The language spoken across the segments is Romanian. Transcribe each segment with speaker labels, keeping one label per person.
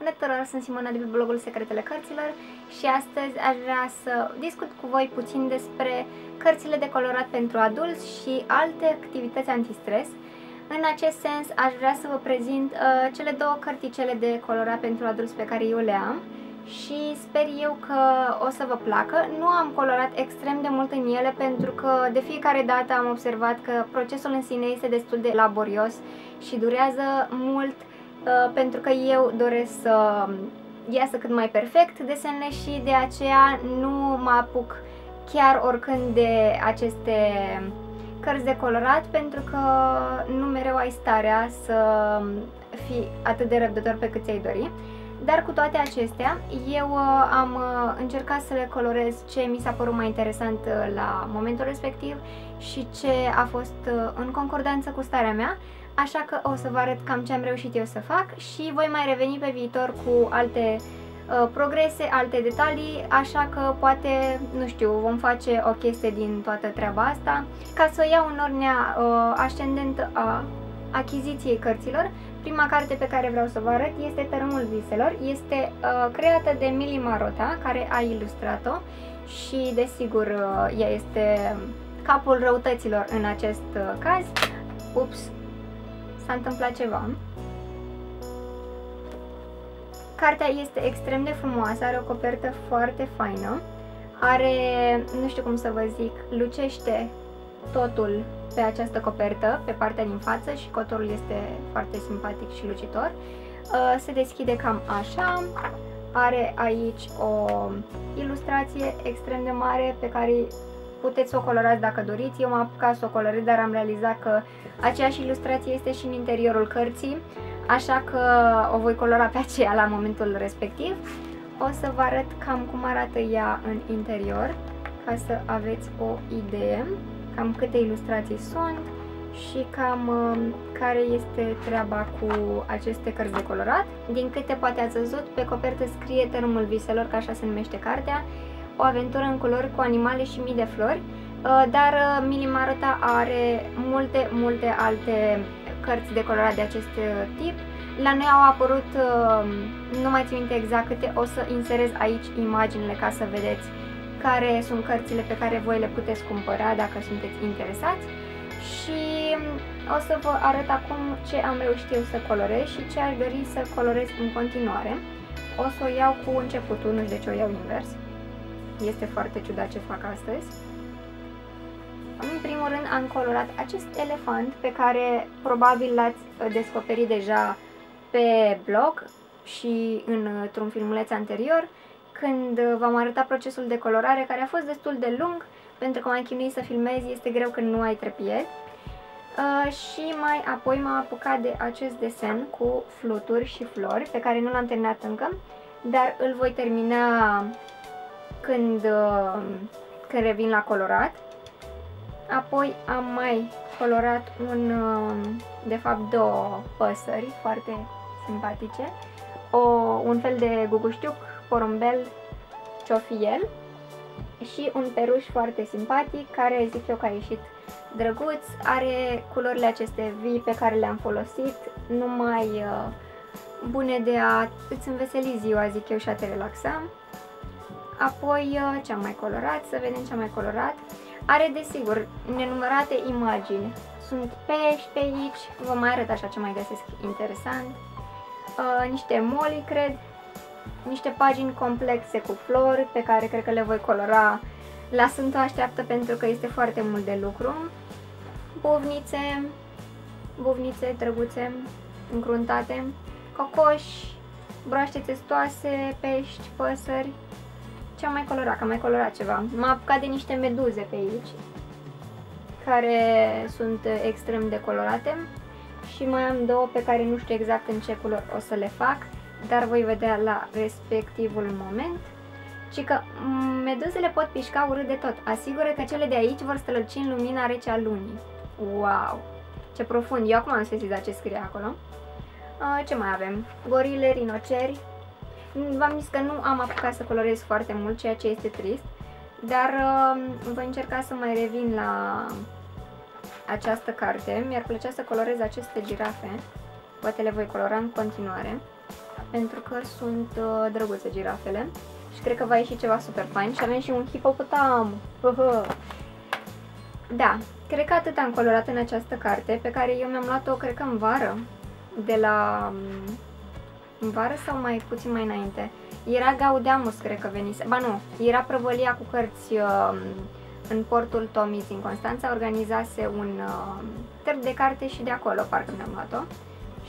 Speaker 1: Bună tuturor, sunt Simona de pe blogul Secretele Cărților și astăzi aș vrea să discut cu voi puțin despre cărțile de colorat pentru adulți și alte activități antistres. În acest sens aș vrea să vă prezint cele două cărticele de colorat pentru adulți pe care eu le am și sper eu că o să vă placă. Nu am colorat extrem de mult în ele pentru că de fiecare dată am observat că procesul în sine este destul de laborios și durează mult, pentru că eu doresc să iasă cât mai perfect desenele și de aceea nu mă apuc chiar oricând de aceste cărți de colorat, pentru că nu mereu ai starea să fii atât de răbdător pe cât ți-ai dori. Dar cu toate acestea, eu am încercat să le colorez ce mi s-a părut mai interesant la momentul respectiv și ce a fost în concordanță cu starea mea. Așa că o să vă arăt cam ce am reușit eu să fac și voi mai reveni pe viitor cu alte progrese, alte detalii, așa că poate, nu știu, vom face o chestie din toată treaba asta. Ca să o iau în ordinea ascendentă a achiziției cărților, prima carte pe care vreau să vă arăt este Tărâmul Viselor. Este creată de Mili Marota, care a ilustrat-o și, desigur, ea este capul răutăților în acest caz. Ups! S-a întâmplat ceva. Cartea este extrem de frumoasă, are o copertă foarte faină, are, nu știu cum să vă zic, lucește totul pe această copertă, pe partea din față, și cotorul este foarte simpatic și lucitor. Se deschide cam așa, are aici o ilustrație extrem de mare pe care puteți să o colorați dacă doriți. Eu m-am apucat să o colorez, dar am realizat că aceeași ilustrație este și în interiorul cărții, așa că o voi colora pe aceea la momentul respectiv. O să vă arăt cam cum arată ea în interior, ca să aveți o idee cam câte ilustrații sunt și cam care este treaba cu aceste cărți de colorat. Din câte poate ați văzut, pe copertă scrie Tărâmul Viselor, că așa se numește cartea, o aventură în culori cu animale și mii de flori, dar Mili Marota are multe alte cărți de colorat de acest tip. La noi au apărut, nu mai țin minte exact câte, o să inserez aici imaginile ca să vedeți care sunt cărțile pe care voi le puteți cumpăra dacă sunteți interesați. Și o să vă arăt acum ce am reușit eu să colorez și ce aș dori să colorez în continuare. O să o iau cu începutul, nu știu de ce o iau invers. Este foarte ciudat ce fac astăzi. În primul rând am colorat acest elefant pe care probabil l-ați descoperit deja pe blog și într-un filmuleț anterior, când v-am arătat procesul de colorare, care a fost destul de lung, pentru că m-am chinuit să filmez, este greu când nu ai trepied. Și mai apoi m-am apucat de acest desen cu fluturi și flori, pe care nu l-am terminat încă, dar îl voi termina când revin la colorat. Apoi am mai colorat de fapt două păsări foarte simpatice, un fel de guguștiuc, porumbel, ciofiel și un peruș foarte simpatic, care zic eu că a ieșit drăguț. Are culorile aceste vii pe care le-am folosit, numai bune de a îți înveseli ziua, zic eu, și a te relaxa. Apoi ce am mai colorat, să vedem ce am mai colorat. Are, desigur, nenumărate imagini. Sunt pești pe aici, vă mai arăt așa ce mai găsesc interesant. Niște moli, cred, niște pagini complexe cu flori pe care cred că le voi colora la Sfântul Așteaptă, pentru că este foarte mult de lucru. Buvnițe drăguțe, încruntate, cocoși, broaște testoase, pești, păsări. Ce am mai colorat? Că am mai colorat ceva. M-am apucat de niște meduze pe aici, care sunt extrem de colorate, și mai am două pe care nu știu exact în ce culori o să le fac, dar voi vedea la respectivul moment. Și că meduzele pot pișca urât de tot. Asigură că cele de aici vor străluci în lumina rece a lunii. Wow! Ce profund! Eu acum am sesizat ce scrie acolo. Ce mai avem? Gorile, rinoceri. V-am zis că nu am apucat să colorez foarte mult, ceea ce este trist, dar voi încerca să mai revin la această carte. Mi-ar plăcea să colorez aceste girafe, poate le voi colora în continuare. pentru că sunt drăguțe girafele și cred că va ieși ceva super fain. Și avem și un hipopotam. Da, cred că atât am colorat în această carte, pe care eu mi-am luat-o, cred că în vară, de la... în vară sau mai puțin mai înainte. Era Gaudeamus, cred că venise. Ba nu, era prăvălia cu cărți în portul Tomis din Constanța, organizase un târg de carte și de acolo parcă mi-am luat-o.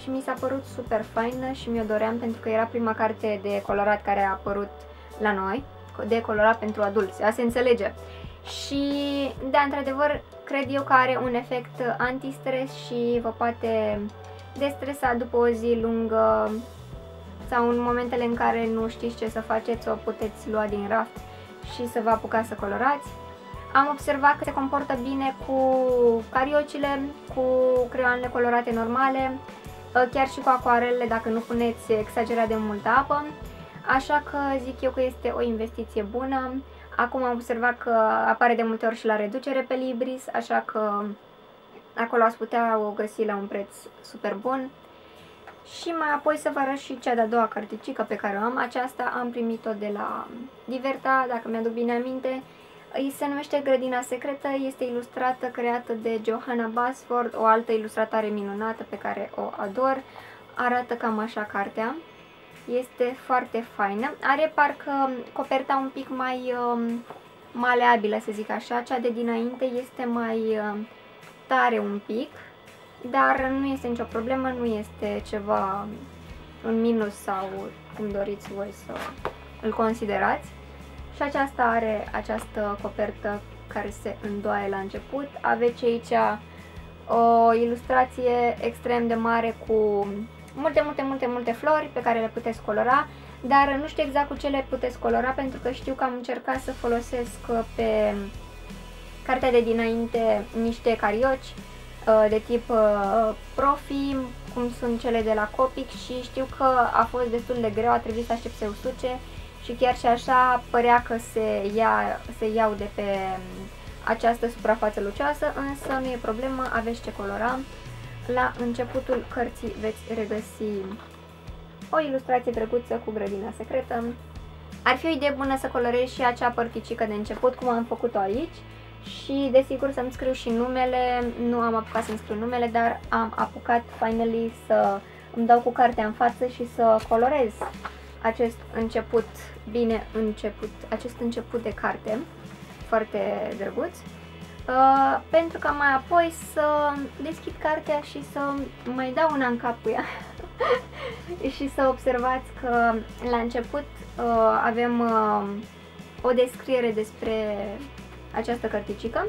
Speaker 1: Și mi s-a părut super faină și mi-o doream pentru că era prima carte de colorat care a apărut la noi, de colorat pentru adulți, a se înțelege. Și, da, într-adevăr, cred eu că are un efect antistres și vă poate destresa după o zi lungă sau în momentele în care nu știți ce să faceți, o puteți lua din raft și să vă apucați să colorați. Am observat că se comportă bine cu cariocile, cu creioanele colorate normale, chiar și cu acoarelele dacă nu puneți exagerat de multă apă, așa că zic eu că este o investiție bună. Acum am observat că apare de multe ori și la reducere pe Libris, așa că acolo ați putea o găsi la un preț super bun. Și mai apoi să vă arăt și cea de-a doua carticică pe care o am. Aceasta am primit-o de la Diverta, dacă mi-aduc bine aminte. Se numește Grădina Secretă, este ilustrată, creată de Johanna Basford, o altă ilustratoare minunată pe care o ador. Arată cam așa cartea. Este foarte faină. Are parcă coperta un pic mai maleabilă, să zic așa. Cea de dinainte este mai tare un pic, dar nu este nicio problemă, nu este ceva în minus sau cum doriți voi să îl considerați. Și aceasta are această copertă care se îndoaie la început. Aveți aici o ilustrație extrem de mare cu multe flori pe care le puteți colora, dar nu știu exact cu ce le puteți colora pentru că știu că am încercat să folosesc pe cartea de dinainte niște carioci de tip profi, cum sunt cele de la Copic, și știu că a fost destul de greu, a trebuit să aștept să usuce și chiar și așa părea că se iau de pe această suprafață lucioasă, însă nu e problemă, aveți ce colora. La începutul cărții veți regăsi o ilustrație drăguță cu Grădina Secretă. Ar fi o idee bună să colorez și acea părticică de început, cum am făcut-o aici. Și desigur să-mi scriu și numele, nu am apucat să-mi scriu numele, dar am apucat finally să îmi dau cu cartea în față și să colorez acest început, acest început de carte, foarte drăguț. Pentru că mai apoi să deschid cartea și să mai dau una în cap cu ea și să observați că la început avem o descriere despre această cărticică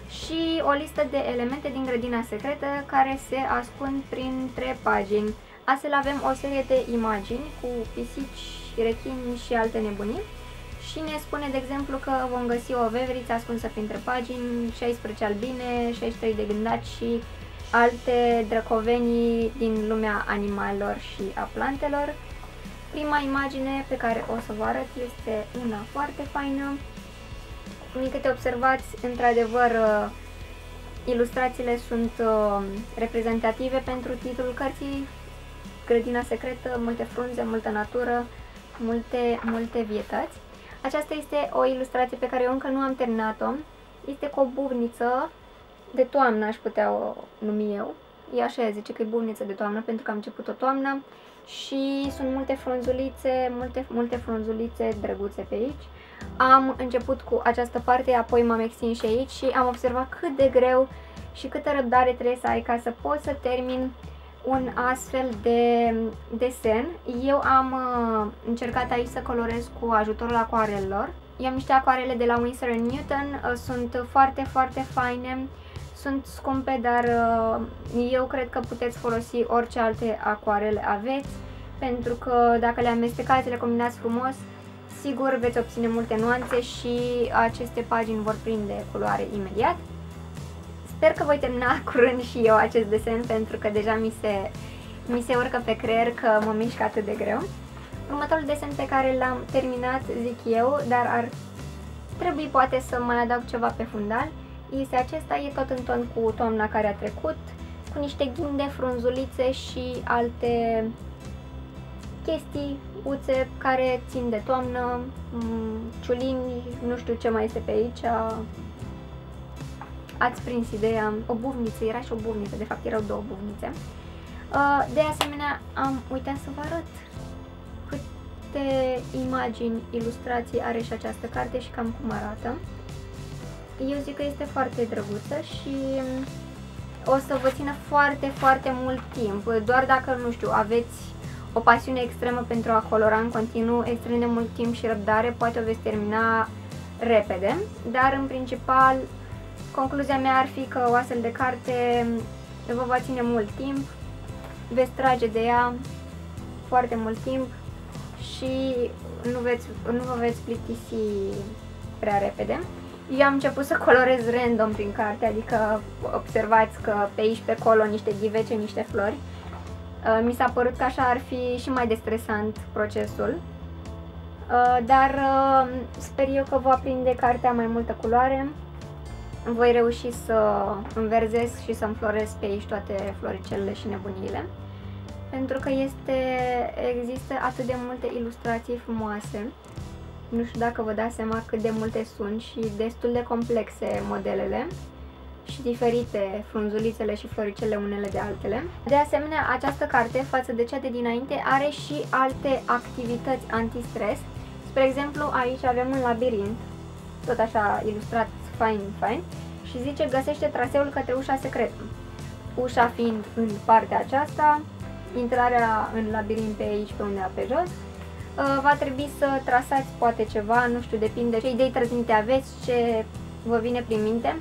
Speaker 1: și o listă de elemente din Grădina Secretă care se ascund printre pagini. Astfel avem o serie de imagini cu pisici, rechini și alte nebunii. Și ne spune, de exemplu, că vom găsi o veveriță ascunsă printre pagini, 16 albine, 63 de gândaci și alte drăcovenii din lumea animalelor și a plantelor. Prima imagine pe care o să vă arăt este una foarte faină. Din câte observați, într-adevăr, ilustrațiile sunt reprezentative pentru titlul cărții, Grădina Secretă, multe frunze, multă natură, multe vietăți. Aceasta este o ilustrație pe care eu încă nu am terminat-o. Este cu o buvniță de toamnă, aș putea o numi eu. E așa, ea zice că e buvniță de toamnă pentru că am început-o toamnă și sunt multe frunzulițe drăguțe pe aici. Am început cu această parte, apoi m-am extins și aici și am observat cât de greu și câtă răbdare trebuie să ai ca să poți să termin un astfel de desen. Eu am încercat aici să colorez cu ajutorul acoarelelor. Eu am niște acoarele de la Winsor & Newton, sunt foarte faine, sunt scumpe, dar eu cred că puteți folosi orice alte acoarele aveți, pentru că dacă le amestecați, le combinați frumos, sigur veți obține multe nuanțe și aceste pagini vor prinde culoare imediat. Sper că voi termina curând și eu acest desen, pentru că deja mi se urcă pe creier că mă mișc atât de greu. Următorul desen pe care l-am terminat, zic eu, dar ar trebui poate să mai adaug ceva pe fundal, este acesta, e tot în ton cu toamna care a trecut, cu niște ghinde, frunzulițe și alte chestii, uțe care țin de toamnă, ciulini, nu știu ce mai este pe aici. Ați prins ideea, o buvniță, era și o buvniță, de fapt erau două buvnițe. De asemenea, am uitat să vă arăt câte imagini, ilustrații are și această carte și cam cum arată. Eu zic că este foarte drăguță și o să vă țină foarte, foarte mult timp. Doar dacă, nu știu, aveți o pasiune extremă pentru a colora în continuu, extrem de mult timp și răbdare, poate o veți termina repede, dar în principal concluzia mea ar fi că o astfel de carte vă va ține mult timp, veți trage de ea foarte mult timp și nu vă veți plictisi prea repede. Eu am început să colorez random prin carte, adică observați că pe aici pe acolo niște ghivece, niște flori. Mi s-a părut că așa ar fi și mai de stresant procesul, dar sper eu că va prinde cartea mai multă culoare. Voi reuși să înverzesc și să înfloresc pe aici toate floricelele și nebuniile, pentru că există atât de multe ilustrații frumoase. Nu știu dacă vă dați seama cât de multe sunt și destul de complexe modelele și diferite frunzulițele și floricele unele de altele. De asemenea, această carte, față de cea de dinainte, are și alte activități antistres. Spre exemplu, aici avem un labirint, tot așa ilustrat fain, și zice găsește traseul către ușa secretă. Ușa fiind în partea aceasta, intrarea în labirint pe aici, pe undeva pe jos. Va trebui să trasați poate ceva, nu știu, depinde ce idei trăznite aveți, ce vă vine prin minte,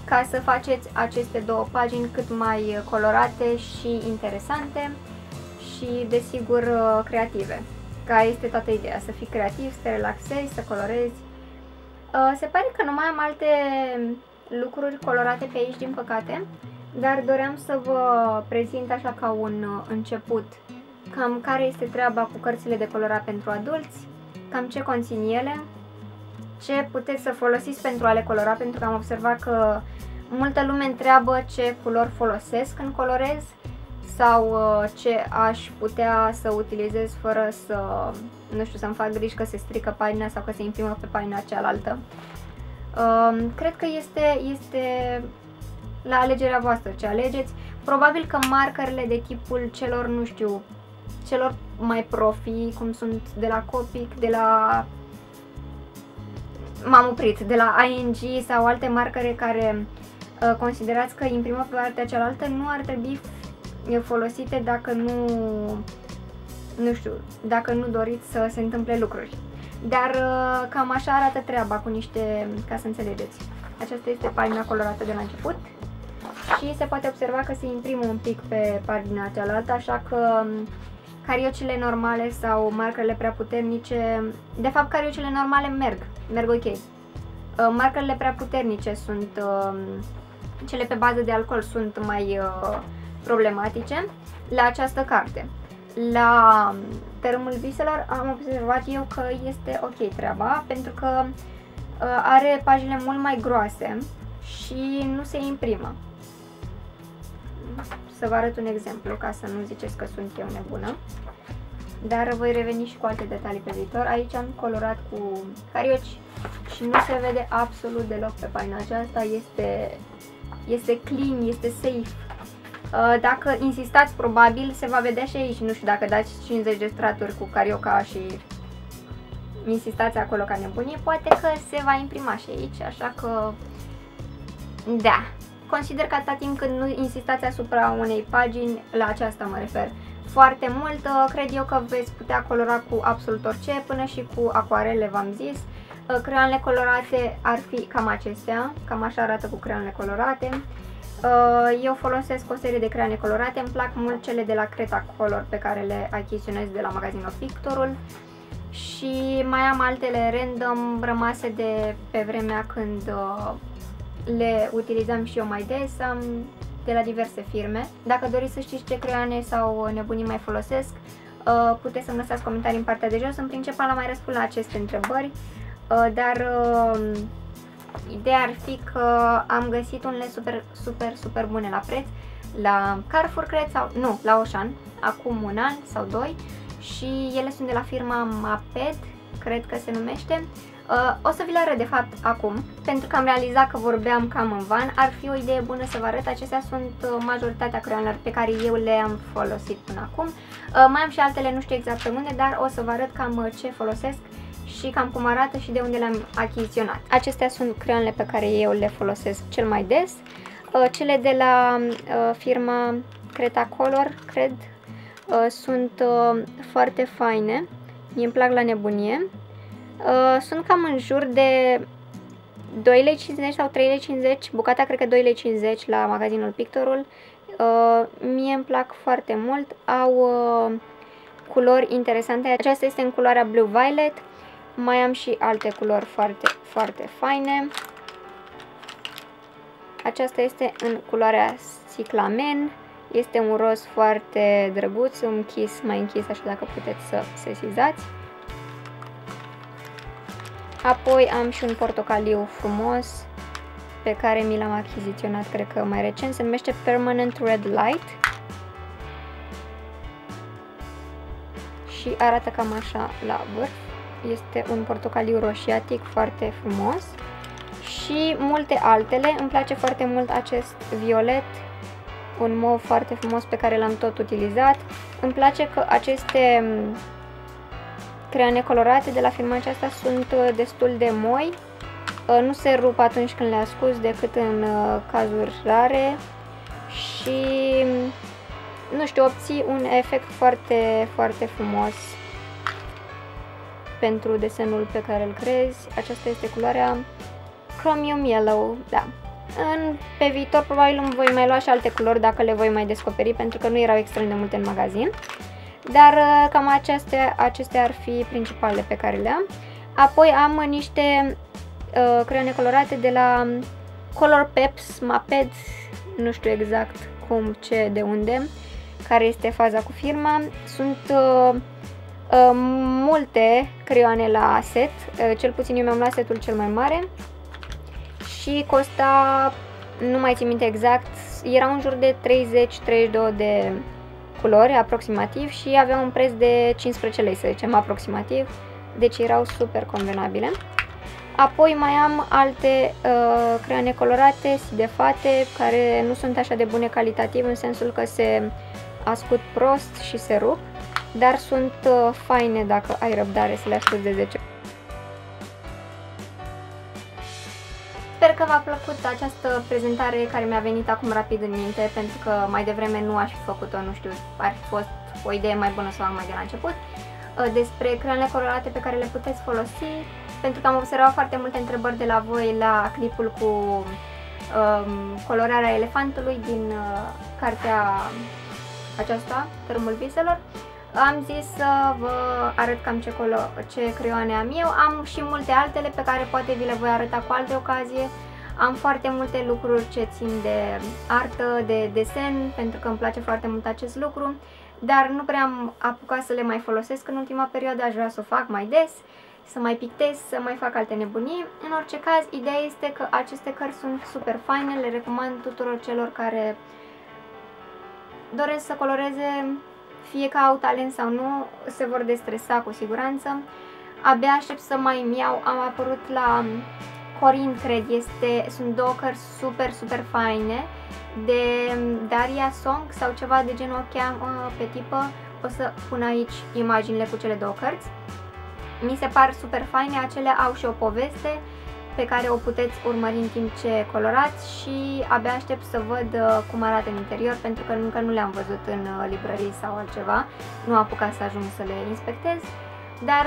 Speaker 1: ca să faceți aceste două pagini cât mai colorate și interesante și, desigur, creative. Ca este toată ideea, să fii creativ, să te relaxezi, să colorezi. Se pare că nu mai am alte lucruri colorate pe aici, din păcate, dar doream să vă prezint așa ca un început cam care este treaba cu cărțile de colorat pentru adulți, cam ce conțin ele, ce puteți să folosiți pentru a le colora, pentru că am observat că multă lume întreabă ce culori folosesc când colorez sau ce aș putea să utilizez fără să, nu știu, să-mi fac griji că se strică pagina sau că se imprimă pe pagina cealaltă. Cred că este la alegerea voastră ce alegeți. Probabil că markerele de tipul celor, nu știu, celor mai profi, cum sunt de la Copic, de la... m-am oprit, de la ING sau alte marcare care considerați că imprimă pe partea cealaltă, nu ar trebui folosite dacă nu știu, dacă nu doriți să se întâmple lucruri. Dar cam așa arată treaba cu niște, ca să înțelegeți. Aceasta este pagina colorată de la început și se poate observa că se imprimă un pic pe pagina cealaltă, așa că cariocile normale sau markerele prea puternice, de fapt cariocile normale merg ok. Markerele prea puternice sunt, cele pe bază de alcool sunt mai problematice la această carte. La Tărâmul Viselor am observat eu că este ok treaba, pentru că are paginile mult mai groase și nu se imprimă. Să vă arăt un exemplu ca să nu ziceți că sunt eu nebună, dar voi reveni și cu alte detalii pe viitor. Aici am colorat cu carioci și nu se vede absolut deloc pe pagina aceasta, este clean, este safe. Dacă insistați, probabil se va vedea și aici, nu știu, dacă dați 50 de straturi cu carioca și insistați acolo ca nebunie, poate că se va imprima și aici, așa că da. Consider că atâta timp când nu insistați asupra unei pagini, la aceasta mă refer, foarte mult, cred eu că veți putea colora cu absolut orice, până și cu acoarele, v-am zis. Creioanele colorate ar fi cam acestea, cam așa arată cu creioanele colorate. Eu folosesc o serie de creioane colorate, îmi plac mult cele de la Creta Color pe care le achiziționez de la magazinul Pictorul și mai am altele random rămase de pe vremea când le utilizam și eu mai des, de la diverse firme. Dacă doriți să știți ce creioane sau nebunii mai folosesc, puteți să-mi lăsați comentarii în partea de jos. În principal am mai răspuns la aceste întrebări, dar ideea ar fi că am găsit unele super bune la preț la Carrefour, cred, sau nu, la Auchan, acum un an sau doi, și ele sunt de la firma Maped, cred că se numește. O să vi le arăt de fapt acum, pentru că am realizat că vorbeam cam în van. Ar fi o idee bună să vă arăt. Acestea sunt majoritatea creionelor pe care eu le-am folosit până acum. Mai am și altele, nu știu exact pe unde, dar o să vă arăt cam ce folosesc și cam cum arată și de unde le-am achiziționat. Acestea sunt creionele pe care eu le folosesc cel mai des. Cele de la firma Cretacolor, cred, sunt foarte faine. Mie îmi plac la nebunie. Sunt cam în jur de 2,50 lei sau 3,50 lei, bucata cred că 2,50 lei la magazinul Pictorul. Mie îmi plac foarte mult, au culori interesante. Aceasta este în culoarea Blue Violet, mai am și alte culori foarte, foarte faine. Aceasta este în culoarea Cyclamen, este un roz foarte drăguț, închis, mai închis, așa dacă puteți să sesizați. Apoi am și un portocaliu frumos pe care mi l-am achiziționat, cred că mai recent, se numește Permanent Red Light și arată cam așa la vârf. Este un portocaliu roșiatic foarte frumos și multe altele. Îmi place foarte mult acest violet, un mov foarte frumos pe care l-am tot utilizat. Îmi place că aceste creioane colorate de la firma aceasta sunt destul de moi, nu se rup atunci când le ascuți decât în cazuri rare și, nu știu, obții un efect foarte, foarte frumos pentru desenul pe care îl creezi. Aceasta este culoarea Chromium Yellow, da. Pe viitor probabil îmi voi mai lua și alte culori dacă le voi mai descoperi, pentru că nu erau extrem de multe în magazin. Dar cam acestea ar fi principalele pe care le am. Apoi am niște creioane colorate de la Color Peps Maped, nu știu exact cum, ce, de unde, care este faza cu firma. Sunt multe creioane la set, cel puțin eu mi-am luat setul cel mai mare și costa, nu mai țin minte exact, era în jur de 30-32 de culori aproximativ și avea un preț de 15 lei, să zicem, aproximativ, deci erau super convenabile. Apoi mai am alte creioane colorate, sidefate, care nu sunt așa de bune calitativ, în sensul că se ascut prost și se rup, dar sunt faine dacă ai răbdare să le ascuți de 10. Sper că v-a plăcut această prezentare care mi-a venit acum rapid în minte, pentru că mai devreme nu aș fi făcut-o, nu știu, ar fi fost o idee mai bună să o fac mai de la început, despre creionele colorate pe care le puteți folosi, pentru că am observat foarte multe întrebări de la voi la clipul cu colorarea elefantului din cartea aceasta, Tărâmul Viselor. Am zis să vă arăt cam ce creioane am eu. Am și multe altele pe care poate vi le voi arăta cu alte ocazie. Am foarte multe lucruri ce țin de artă, de desen, pentru că îmi place foarte mult acest lucru, dar nu prea am apucat să le mai folosesc în ultima perioadă. Aș vrea să o fac mai des, să mai pictez, să mai fac alte nebunii. În orice caz, ideea este că aceste cărți sunt super faine, le recomand tuturor celor care doresc să coloreze, fie că au talent sau nu, se vor destresa cu siguranță. Abia aștept să mai îmi iau, am apărut la Corin, cred, sunt două cărți super, super faine, de Daria Song sau ceva de genul o cheamă pe tipă. O să pun aici imaginile cu cele două cărți. Mi se par super faine, acelea au și o poveste pe care o puteți urmări în timp ce colorați și abia aștept să văd cum arată în interior, pentru că încă nu le-am văzut în librării sau altceva, nu am apucat să ajung să le inspectez, dar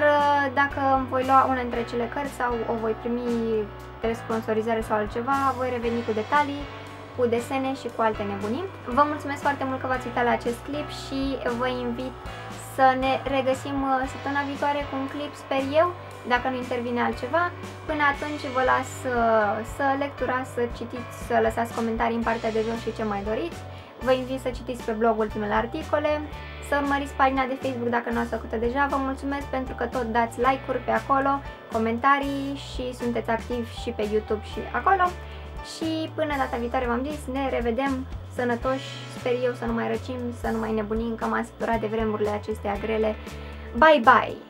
Speaker 1: dacă îmi voi lua una dintre cele cărți sau o voi primi de sponsorizare sau altceva, voi reveni cu detalii, cu desene și cu alte nebunii. Vă mulțumesc foarte mult că v-ați uitat la acest clip și vă invit să ne regăsim săptămâna viitoare cu un clip, sper eu, dacă nu intervine altceva. Până atunci vă las să lecturați, să citiți, să lăsați comentarii în partea de jos și ce mai doriți. Vă invit să citiți pe blog ultimele articole, să urmăriți pagina de Facebook dacă nu ați făcut-o deja. Vă mulțumesc pentru că tot dați like-uri pe acolo, comentarii și sunteți activi și pe YouTube și acolo. și până data viitoare, v-am zis, ne revedem sănătoși, sper eu să nu mai răcim, să nu mai nebunim, că m-am săturat de vremurile acestea grele. Bye bye!